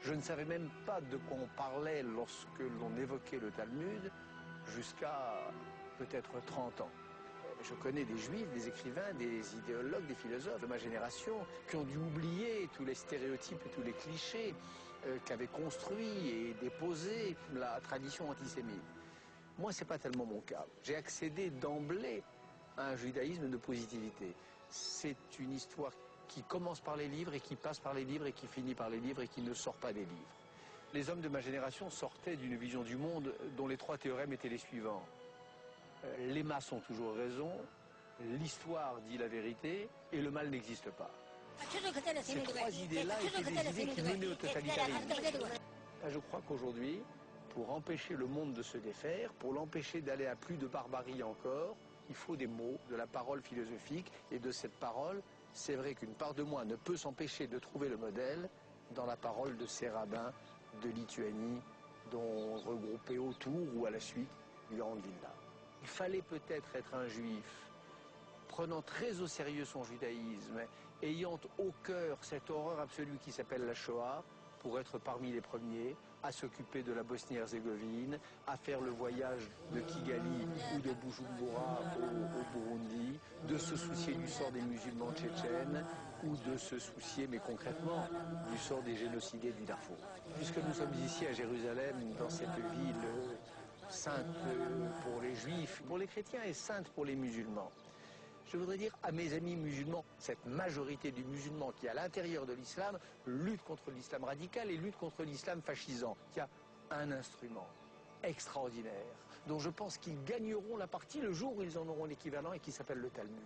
Je ne savais même pas de quoi on parlait lorsque l'on évoquait le Talmud jusqu'à peut-être 30 ans. Je connais des juifs, des écrivains, des idéologues, des philosophes de ma génération qui ont dû oublier tous les stéréotypes et tous les clichés qu'avait construits et déposés la tradition antisémite. Moi, ce n'est pas tellement mon cas. J'ai accédé d'emblée à un judaïsme de positivité. C'est une histoire qui commence par les livres et qui passe par les livres et qui finit par les livres et qui ne sort pas des livres. Les hommes de ma génération sortaient d'une vision du monde dont les 3 théorèmes étaient les suivants. Les masses ont toujours raison, l'histoire dit la vérité et le mal n'existe pas. Ces 3 idées-là étaient des idées qui menaient au totalitarisme. Je crois qu'aujourd'hui, pour empêcher le monde de se défaire, pour l'empêcher d'aller à plus de barbarie encore, il faut des mots, de la parole philosophique, et de cette parole, c'est vrai qu'une part de moi ne peut s'empêcher de trouver le modèle dans la parole de ces rabbins de Lituanie, dont regroupés autour ou à la suite du Grand Vilna. Il fallait peut-être être un juif, prenant très au sérieux son judaïsme, ayant au cœur cette horreur absolue qui s'appelle la Shoah, pour être parmi les premiers à s'occuper de la Bosnie-Herzégovine, à faire le voyage de Kigali ou de Bujumbura au Burundi, de se soucier du sort des musulmans tchétchènes ou de se soucier, mais concrètement, du sort des génocidés du Darfour. Puisque nous sommes ici à Jérusalem, dans cette ville sainte pour les juifs, pour les chrétiens et sainte pour les musulmans, je voudrais dire à mes amis musulmans, cette majorité du musulman qui, à l'intérieur de l'islam, lutte contre l'islam radical et lutte contre l'islam fascisant, qui a un instrument extraordinaire, dont je pense qu'ils gagneront la partie le jour où ils en auront l'équivalent et qui s'appelle le Talmud.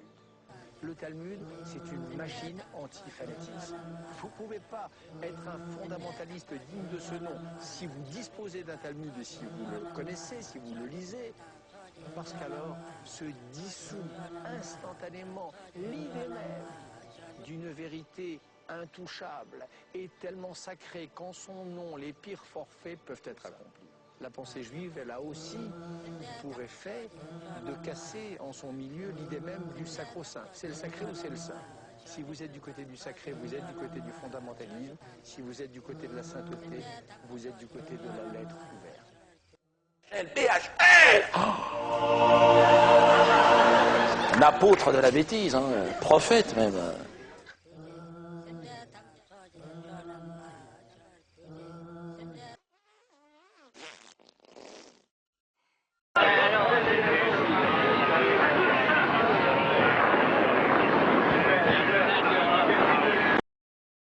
Le Talmud, c'est une machine anti-fanatisme. Vous ne pouvez pas être un fondamentaliste digne de ce nom si vous disposez d'un Talmud et si vous le connaissez, si vous le lisez, parce qu'alors se dissout instantanément l'idée même d'une vérité intouchable et tellement sacrée qu'en son nom les pires forfaits peuvent être accomplis. La pensée juive, elle a aussi pour effet de casser en son milieu l'idée même du sacro-saint. C'est le sacré ou c'est le saint? Si vous êtes du côté du sacré, vous êtes du côté du fondamentalisme. Si vous êtes du côté de la sainteté, vous êtes du côté de la lettre ouverte. Un apôtre de la bêtise, hein, prophète même.